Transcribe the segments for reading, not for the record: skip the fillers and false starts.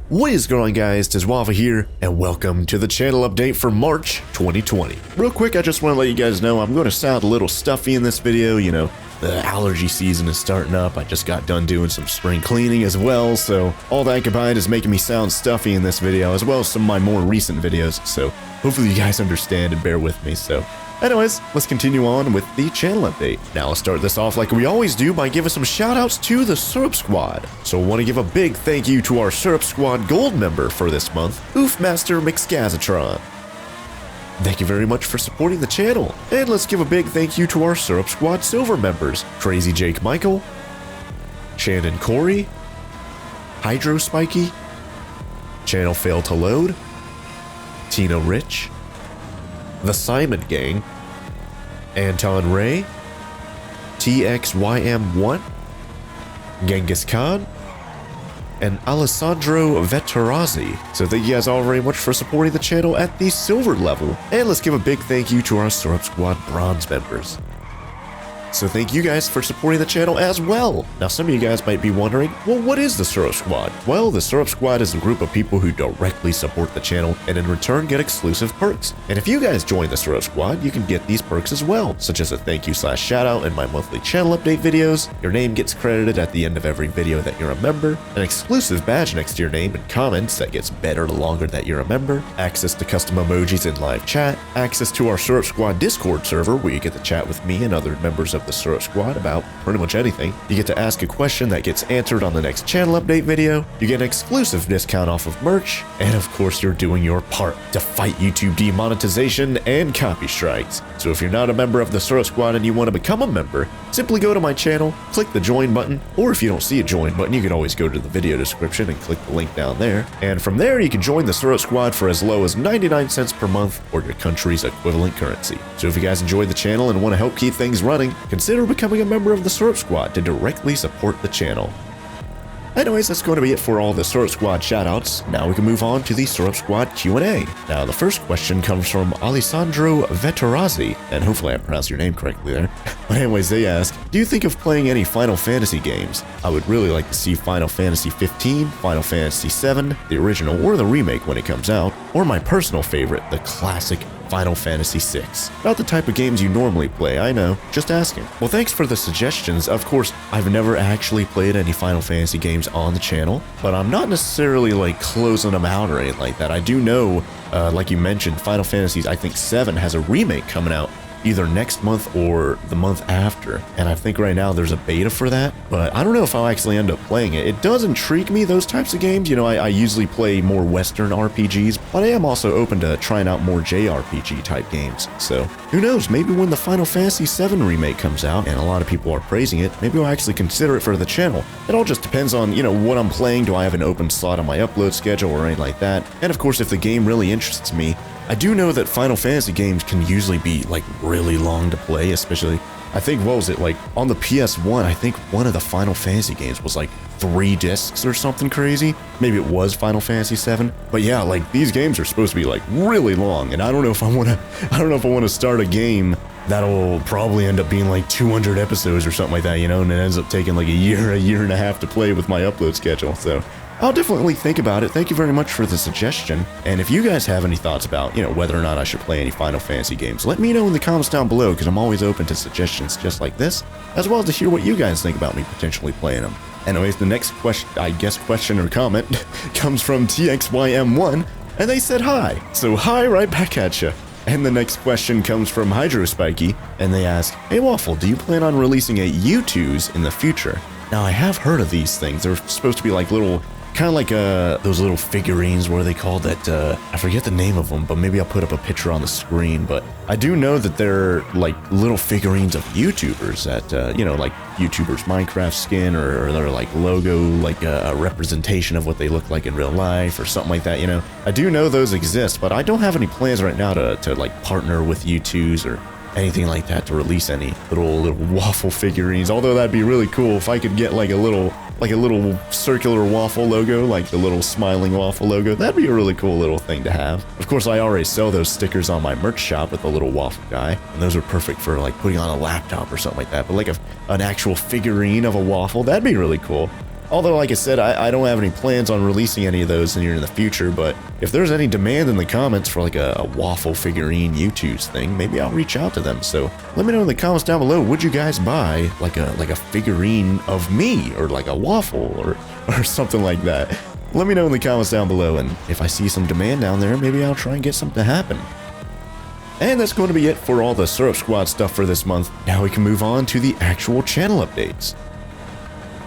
What is going on, guys? TheWaffle here, and welcome to the channel update for March 2020. Real quick, I just want to let you guys know I'm going to sound a little stuffy in this video. You know, the allergy season is starting up. I just got done doing some spring cleaning as well, so all that combined is making me sound stuffy in this video, as well as some of my more recent videos, so hopefully you guys understand and bear with me. So anyways, let's continue on with the channel update. Now let's start this off like we always do by giving some shoutouts to the Syrup Squad. So I want to give a big thank you to our Syrup Squad Gold member for this month, Oofmaster McScazatron. Thank you very much for supporting the channel. And let's give a big thank you to our Syrup Squad Silver members, Crazy Jake Michael, Shannon Corey, Hydro Spiky, Channel Fail to Load, Tina Rich, The Simon Gang, Anton Ray, TXYM1, Genghis Khan, and Alessandro Vetterazzi. So thank you guys all very much for supporting the channel at the silver level. And let's give a big thank you to our Syrup Squad bronze members. So thank you guys for supporting the channel as well. Now some of you guys might be wondering, well, what is the Syrup Squad? Well, the Syrup Squad is a group of people who directly support the channel and in return get exclusive perks. And if you guys join the Syrup Squad, you can get these perks as well, such as a thank you / shout out in my monthly channel update videos, your name gets credited at the end of every video that you're a member, an exclusive badge next to your name and comments that gets better the longer that you're a member, access to custom emojis in live chat, access to our Syrup Squad Discord server where you get to chat with me and other members of the Syrup Squad about pretty much anything. You get to ask a question that gets answered on the next channel update video, you get an exclusive discount off of merch, and of course you're doing your part to fight YouTube demonetization and copy strikes. So if you're not a member of the Syrup Squad and you want to become a member, simply go to my channel, click the join button, or if you don't see a join button, you can always go to the video description and click the link down there. And from there you can join the Syrup Squad for as low as 99 cents per month or your country's equivalent currency. So if you guys enjoyed the channel and want to help keep things running, consider becoming a member of the Syrup Squad to directly support the channel. Anyways, that's going to be it for all the Syrup Squad shoutouts. Now we can move on to the Syrup Squad Q&A. Now the first question comes from Alessandro Vetterazzi, and hopefully I pronounced your name correctly there. But anyways, they ask, do you think of playing any Final Fantasy games? I would really like to see Final Fantasy 15, Final Fantasy 7, the original or the remake when it comes out, or my personal favorite, the classic Final Fantasy 6. Not the type of games you normally play, I know, just asking. Well, thanks for the suggestions. Of course, I've never actually played any Final Fantasy games on the channel, but I'm not necessarily like closing them out or anything like that. I do know, like you mentioned, Final Fantasy, I think 7 has a remake coming out either next month or the month after, and I think right now there's a beta for that, but I don't know if I'll actually end up playing it. It does intrigue me, those types of games. You know, I usually play more Western RPGs, but I am also open to trying out more JRPG type games, so who knows, maybe when the Final Fantasy 7 remake comes out, and a lot of people are praising it, maybe I'll actually consider it for the channel. It all just depends on, you know, what I'm playing. Do I have an open slot on my upload schedule or anything like that? And of course, if the game really interests me. I do know that Final Fantasy games can usually be like really long to play, especially, I think, what was it, like on the PS1, I think one of the Final Fantasy games was like 3 discs or something crazy. Maybe it was Final Fantasy 7, but yeah, like these games are supposed to be like really long, and I don't know if I want to start a game that'll probably end up being like 200 episodes or something like that, you know, and it ends up taking like a year and a half to play with my upload schedule, so I'll definitely think about it. Thank you very much for the suggestion. And if you guys have any thoughts about, you know, whether or not I should play any Final Fantasy games, let me know in the comments down below, because I'm always open to suggestions just like this, as well as to hear what you guys think about me potentially playing them. Anyways, the next question or comment comes from TXYM1, and they said hi. So hi right back at you. And the next question comes from Hydro Spiky, and they ask, hey Waffle, do you plan on releasing a U2s in the future? Now I have heard of these things. They're supposed to be like little, kind of like those little figurines, where they call that, I forget the name of them, but maybe I'll put up a picture on the screen. But I do know that they're like little figurines of YouTubers that, you know, like YouTubers Minecraft skin, or their like logo, like a representation of what they look like in real life or something like that, you know. I do know those exist, but I don't have any plans right now to like partner with U2s or anything like that to release any little waffle figurines, although that'd be really cool if I could get like a little circular waffle logo, like the little smiling waffle logo. That'd be a really cool little thing to have. Of course, I already sell those stickers on my merch shop with the little waffle guy, and those are perfect for like putting on a laptop or something like that. But like an actual figurine of a waffle, that'd be really cool. Although, like I said, I don't have any plans on releasing any of those in the future, but if there's any demand in the comments for like a Waffle figurine YouTube's thing, maybe I'll reach out to them. So let me know in the comments down below, would you guys buy like a figurine of me, or like a Waffle, or something like that? Let me know in the comments down below, and if I see some demand down there, maybe I'll try and get something to happen. And that's going to be it for all the Syrup Squad stuff for this month. Now we can move on to the actual channel updates.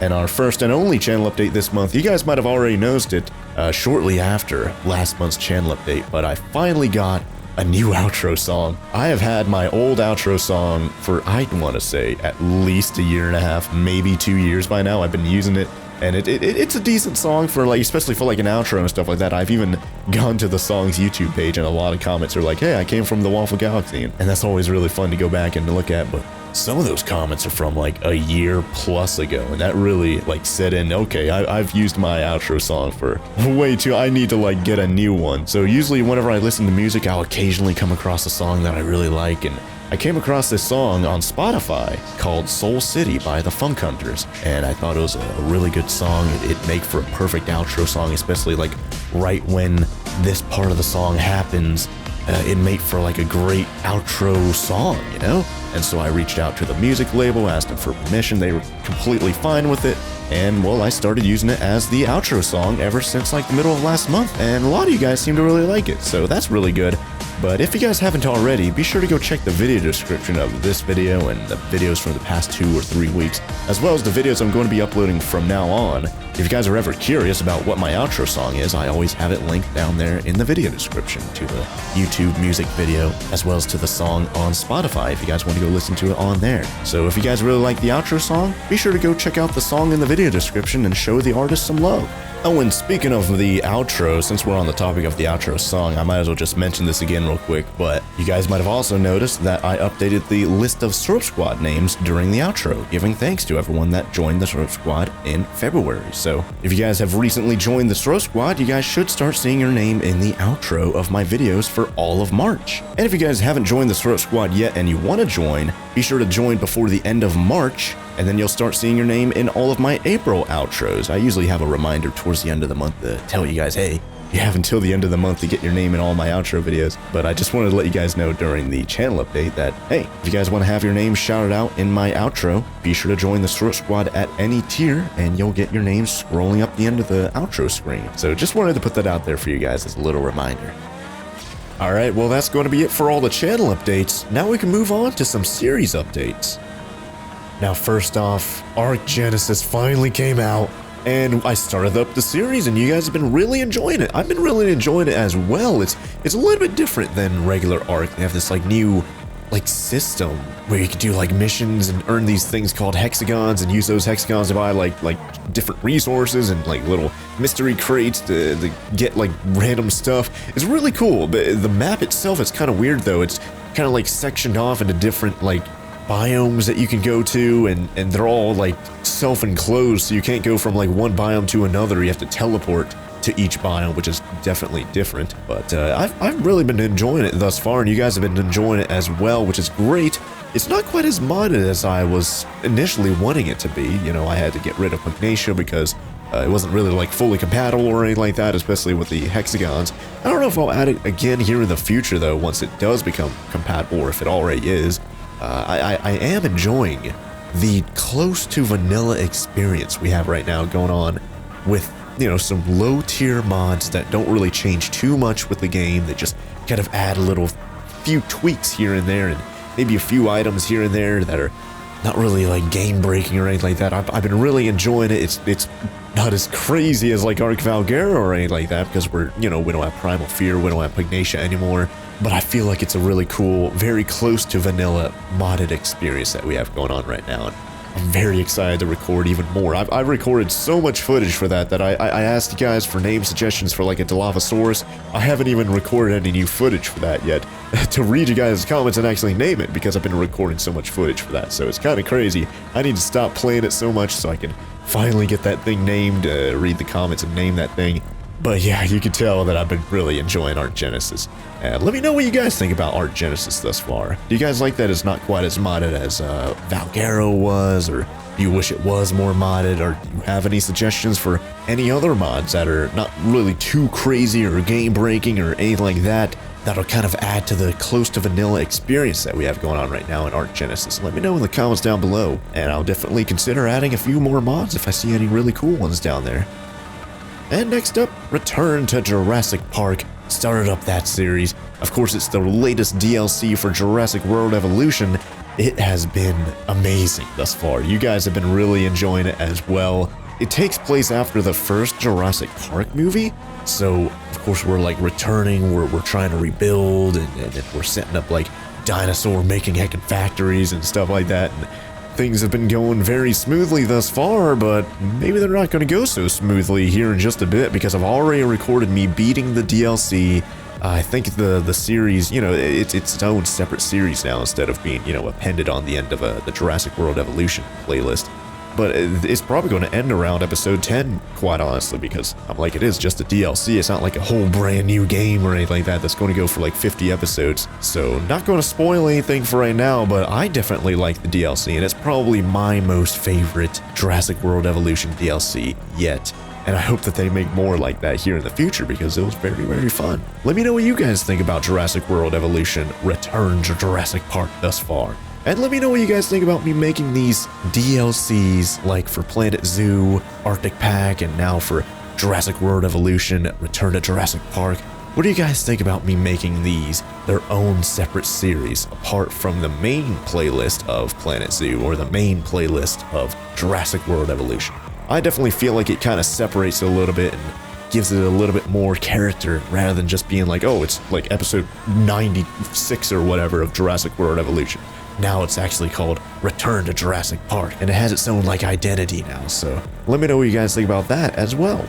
And our first and only channel update this month, you guys might have already noticed it shortly after last month's channel update, but I finally got a new outro song. I have had my old outro song for, I want to say, at least a year and a half, maybe 2 years by now. I've been using it, and it's a decent song for like, especially for like an outro and stuff like that. I've even gone to the song's YouTube page, and a lot of comments are like, hey, I came from TheWaffleGalaxy, and that's always really fun to go back and look at. But some of those comments are from like a year plus ago, and that really like set in, okay, I've used my outro song for way too, I need to like get a new one. So usually whenever I listen to music, I'll occasionally come across a song that I really like, and I came across this song on Spotify called Soul City by the Funk Hunters, and I thought it was a really good song. It'd make for a perfect outro song, especially like right when this part of the song happens. It made for like a great outro song, you know? And so I reached out to the music label, asked them for permission. They were completely fine with it. And well, I started using it as the outro song ever since like the middle of last month. And a lot of you guys seem to really like it, so that's really good. But if you guys haven't already, be sure to go check the video description of this video and the videos from the past 2 or 3 weeks, as well as the videos I'm going to be uploading from now on. If you guys are ever curious about what my outro song is, I always have it linked down there in the video description to the YouTube music video, as well as to the song on Spotify if you guys want to go listen to it on there. So if you guys really like the outro song, be sure to go check out the song in the video description and show the artist some love. Oh, and speaking of the outro, since we're on the topic of the outro song, I might as well just mention this again real quick, but you guys might have also noticed that I updated the list of Syrup Squad names during the outro, giving thanks to everyone that joined the Syrup Squad in February. So if you guys have recently joined the Syrup Squad, you guys should start seeing your name in the outro of my videos for all of March. And if you guys haven't joined the Syrup Squad yet and you want to join, be sure to join before the end of March, and then you'll start seeing your name in all of my April outros. I usually have a reminder towards the end of the month to tell you guys, hey, you have until the end of the month to get your name in all my outro videos. But I just wanted to let you guys know during the channel update that, hey, if you guys want to have your name shouted out in my outro, be sure to join the Syrup Squad at any tier, and you'll get your name scrolling up the end of the outro screen. So just wanted to put that out there for you guys as a little reminder. Alright, well that's going to be it for all the channel updates. Now we can move on to some series updates. Now first off, ARK Genesis finally came out, and I started up the series, and you guys have been really enjoying it. I've been really enjoying it as well. It's a little bit different than regular ARK. They have this like new system where you can do like missions and earn these things called hexagons, and use those hexagons to buy like different resources and like little mystery crates to get like random stuff. It's really cool. But the map itself is kind of weird though. It's kind of like sectioned off into different like biomes that you can go to, and they're all like self-enclosed, so you can't go from like one biome to another. You have to teleport to each biome, which is definitely different. But I've really been enjoying it thus far, and you guys have been enjoying it as well, which is great. It's not quite as modded as I was initially wanting it to be. You know, I had to get rid of Pugnacia because it wasn't really like fully compatible or anything like that, especially with the hexagons. I don't know if I'll add it again here in the future though, once it does become compatible, or if it already is. I am enjoying the close to vanilla experience we have right now going on with, you know, some low tier mods that don't really change too much with the game. They just kind of add a little few tweaks here and there, and maybe a few items here and there that are not really like game breaking or anything like that. I've been really enjoying it. It's not as crazy as like ARK Valguera or anything like that, because we don't have Primal Fear, we don't have Pugnacia anymore. But I feel like it's a really cool, very close to vanilla modded experience that we have going on right now. And I'm very excited to record even more. I've recorded so much footage for that I asked you guys for name suggestions for like a Dilophosaurus. I haven't even recorded any new footage for that yet to read you guys' comments and actually name it, because I've been recording so much footage for that. So it's kind of crazy. I need to stop playing it so much so I can finally get that thing named, read the comments and name that thing. But yeah, you can tell that I've been really enjoying Ark Genesis. Let me know what you guys think about Ark Genesis thus far. Do you guys like that it's not quite as modded as Valgaro was, or do you wish it was more modded, or do you have any suggestions for any other mods that are not really too crazy or game-breaking or anything like that, that'll kind of add to the close to vanilla experience that we have going on right now in Ark Genesis? Let me know in the comments down below, and I'll definitely consider adding a few more mods if I see any really cool ones down there. And next up, Return to Jurassic Park. Started up that series. Of course, it's the latest DLC for Jurassic World Evolution. It has been amazing thus far. You guys have been really enjoying it as well. It takes place after the first Jurassic Park movie, so of course we're like returning, we're trying to rebuild, and we're setting up like dinosaur making heckin' factories and stuff like that. And things have been going very smoothly thus far, but maybe they're not going to go so smoothly here in just a bit, because I've already recorded me beating the DLC. I think the series, you know, it's its own separate series now instead of being, you know, appended on the end of the Jurassic World Evolution playlist. But it's probably going to end around episode 10, quite honestly, because I'm like, it is just a DLC. It's not like a whole brand new game or anything like that that's going to go for like 50 episodes. So not going to spoil anything for right now, but I definitely like the DLC, and it's probably my most favorite Jurassic World Evolution DLC yet. And I hope that they make more like that here in the future, because it was very, very fun. Let me know what you guys think about Jurassic World Evolution Return to Jurassic Park thus far. And let me know what you guys think about me making these DLCs, like for Planet Zoo, Arctic Pack, and now for Jurassic World Evolution, Return to Jurassic Park. What do you guys think about me making these their own separate series, apart from the main playlist of Planet Zoo or the main playlist of Jurassic World Evolution? I definitely feel like it kind of separates it a little bit and gives it a little bit more character, rather than just being like, oh, it's like episode 96 or whatever of Jurassic World Evolution. Now it's actually called Return to Jurassic Park, and it has its own like identity now, so let me know what you guys think about that as well.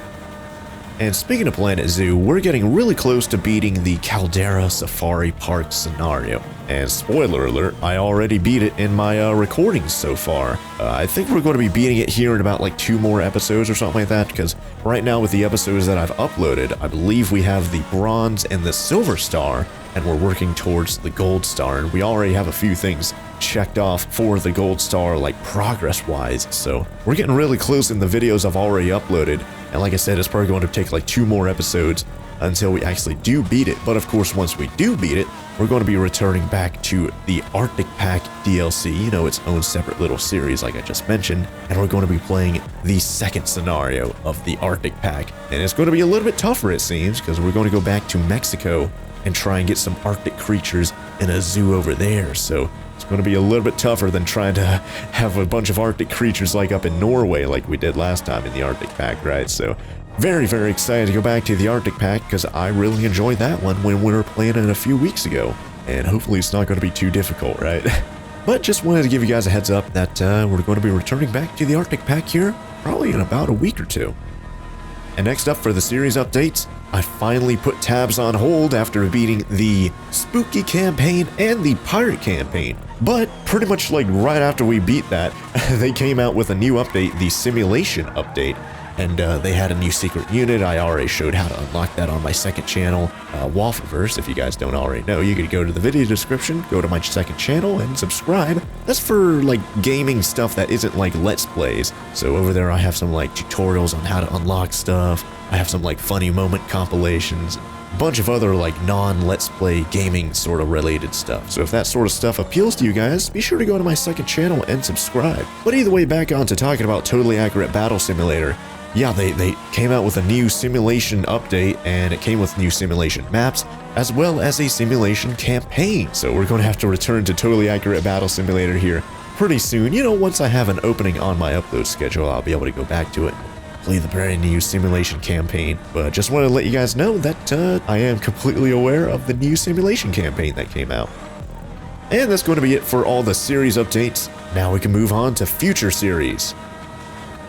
And speaking of Planet Zoo, we're getting really close to beating the Caldera Safari Park scenario. And spoiler alert, I already beat it in my recordings so far. I think we're going to be beating it here in about like 2 more episodes or something like that, because right now with the episodes that I've uploaded, I believe we have the bronze and the silver star, and we're working towards the gold star, and we already have a few things checked off for the gold star, like progress-wise, so we're getting really close in the videos I've already uploaded, and like I said, it's probably going to take like 2 more episodes until we actually do beat it. But of course, once we do beat it, we're going to be returning back to the Arctic Pack DLC, you know, its own separate little series like I just mentioned, and we're going to be playing the second scenario of the Arctic Pack, and it's going to be a little bit tougher, it seems, because we're going to go back to Mexico and try and get some Arctic creatures in a zoo over there, so it's going to be a little bit tougher than trying to have a bunch of Arctic creatures like up in Norway like we did last time in the Arctic Pack, right? So very, very excited to go back to the Arctic Pack, because I really enjoyed that one when we were playing it a few weeks ago, and hopefully it's not going to be too difficult, right? But just wanted to give you guys a heads up that we're going to be returning back to the Arctic Pack here probably in about a week or 2. And next up for the series updates, I finally put tabs on hold after beating the Spooky campaign and the Pirate campaign. But pretty much like right after we beat that, they came out with a new update, the Simulation update. And they had a new secret unit. I already showed how to unlock that on my second channel, Waffleverse. If you guys don't already know, you could go to the video description, go to my second channel, and subscribe. That's for like gaming stuff that isn't like Let's Plays. So over there I have some like tutorials on how to unlock stuff. I have some like funny moment compilations, a bunch of other like non-Let's Play gaming sort of related stuff. So if that sort of stuff appeals to you guys, be sure to go to my second channel and subscribe. But either way, back on to talking about Totally Accurate Battle Simulator. Yeah, they came out with a new simulation update, and it came with new simulation maps, as well as a simulation campaign. So we're going to have to return to Totally Accurate Battle Simulator here pretty soon. You know, once I have an opening on my upload schedule, I'll be able to go back to it and play the brand new simulation campaign. But just wanted to let you guys know that I am completely aware of the new simulation campaign that came out. And that's going to be it for all the series updates. Now we can move on to future series.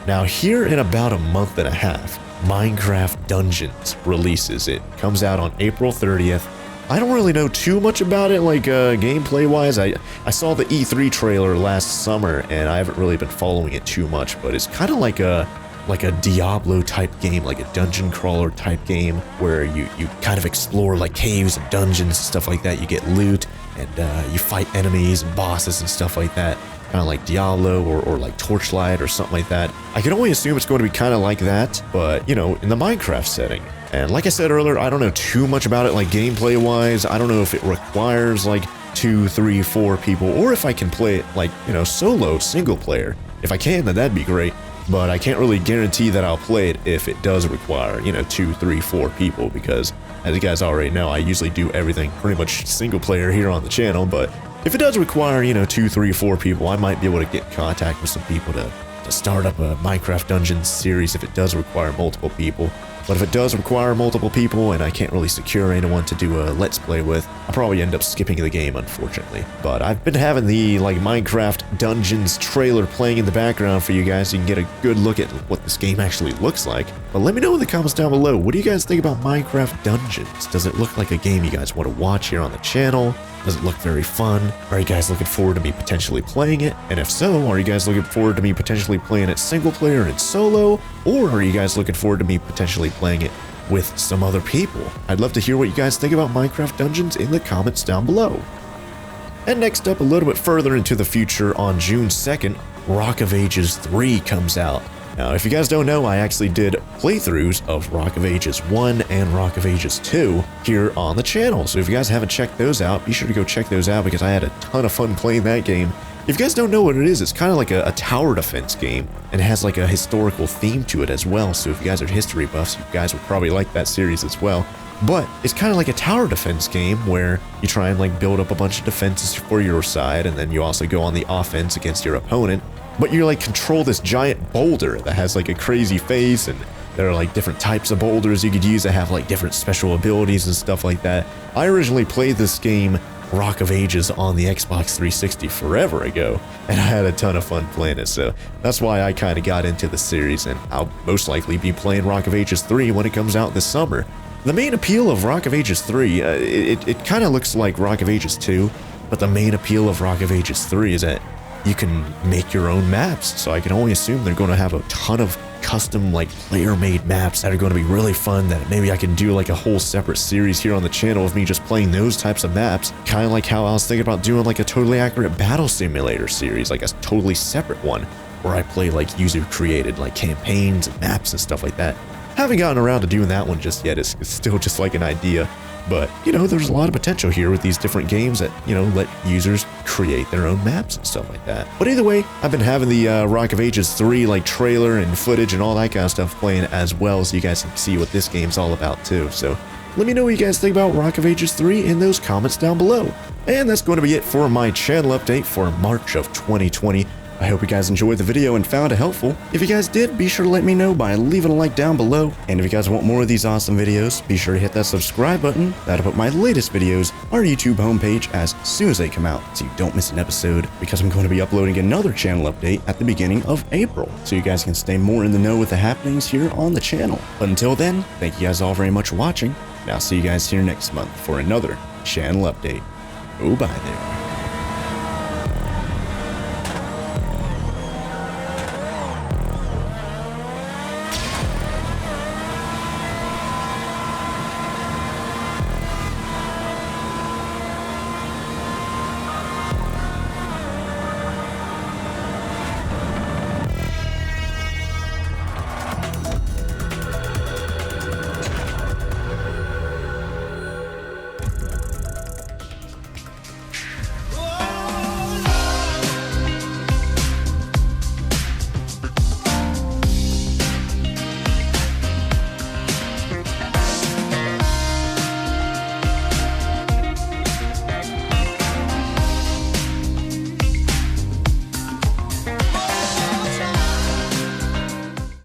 Now here in about a month and a half, Minecraft Dungeons releases. It comes out on April 30th. I don't really know too much about it, like gameplay wise. I saw the E3 trailer last summer, and I haven't really been following it too much, but it's kind of like a like a Diablo type game, like a dungeon crawler type game, where you kind of explore like caves and dungeons and stuff like that. You get loot and you fight enemies and bosses and stuff like that. Kind of like Diablo or like Torchlight or something like that. I can only assume it's going to be kind of like that, but you know, in the Minecraft setting. And like I said earlier, I don't know too much about it, like gameplay wise. I don't know if it requires like 2, 3, 4 people, or if I can play it like, you know, solo, single player. If I can, then that'd be great. But I can't really guarantee that I'll play it if it does require, you know, 2, 3, 4 people, because as you guys already know, I usually do everything pretty much single player here on the channel. But if it does require, you know, 2, 3, 4 people, I might be able to get in contact with some people to start up a Minecraft Dungeons series if it does require multiple people. But if it does require multiple people and I can't really secure anyone to do a Let's Play with, I'll probably end up skipping the game, unfortunately. But I've been having the like Minecraft Dungeons trailer playing in the background for you guys so you can get a good look at what this game actually looks like. But let me know in the comments down below, what do you guys think about Minecraft Dungeons? Does it look like a game you guys want to watch here on the channel? Does it look very fun? Are you guys looking forward to me potentially playing it? And if so, are you guys looking forward to me potentially playing it single player and solo? Or are you guys looking forward to me potentially playing it with some other people? I'd love to hear what you guys think about Minecraft Dungeons in the comments down below. And next up, a little bit further into the future, on June 2nd, Rock of Ages 3 comes out. Now, if you guys don't know, I actually did playthroughs of Rock of Ages 1 and Rock of Ages 2 here on the channel. So if you guys haven't checked those out, be sure to go check those out because I had a ton of fun playing that game. If you guys don't know what it is, it's kind of like a tower defense game, and it has like a historical theme to it as well. So if you guys are history buffs, you guys would probably like that series as well. But it's kind of like a tower defense game where you try and like build up a bunch of defenses for your side, and then you also go on the offense against your opponent. But you like control this giant boulder that has like a crazy face, and there are like different types of boulders you could use that have like different special abilities and stuff like that. I originally played this game, Rock of Ages, on the Xbox 360 forever ago, and I had a ton of fun playing it, so that's why I kind of got into the series, and I'll most likely be playing Rock of Ages 3 when it comes out this summer. The main appeal of Rock of Ages 3, it kind of looks like Rock of Ages 2, but the main appeal of Rock of Ages 3 is that you can make your own maps, so I can only assume they're going to have a ton of custom like player-made maps that are going to be really fun, that maybe I can do like a whole separate series here on the channel of me just playing those types of maps, kind of like how I was thinking about doing like a totally accurate battle simulator series, like a totally separate one where I play like user-created like campaigns and maps and stuff like that. Haven't gotten around to doing that one just yet. It's still just like an idea. But, you know, there's a lot of potential here with these different games that, you know, let users create their own maps and stuff like that. But either way, I've been having the Rock of Ages 3 like trailer and footage and all that kind of stuff playing as well, so you guys can see what this game's all about too. So let me know what you guys think about Rock of Ages 3 in those comments down below. And that's going to be it for my channel update for March of 2020. I hope you guys enjoyed the video and found it helpful. If you guys did, be sure to let me know by leaving a like down below. And if you guys want more of these awesome videos, be sure to hit that subscribe button. That'll put my latest videos on our YouTube homepage as soon as they come out, so you don't miss an episode, because I'm going to be uploading another channel update at the beginning of April, so you guys can stay more in the know with the happenings here on the channel. But until then, thank you guys all very much for watching, and I'll see you guys here next month for another channel update. Oh, bye there.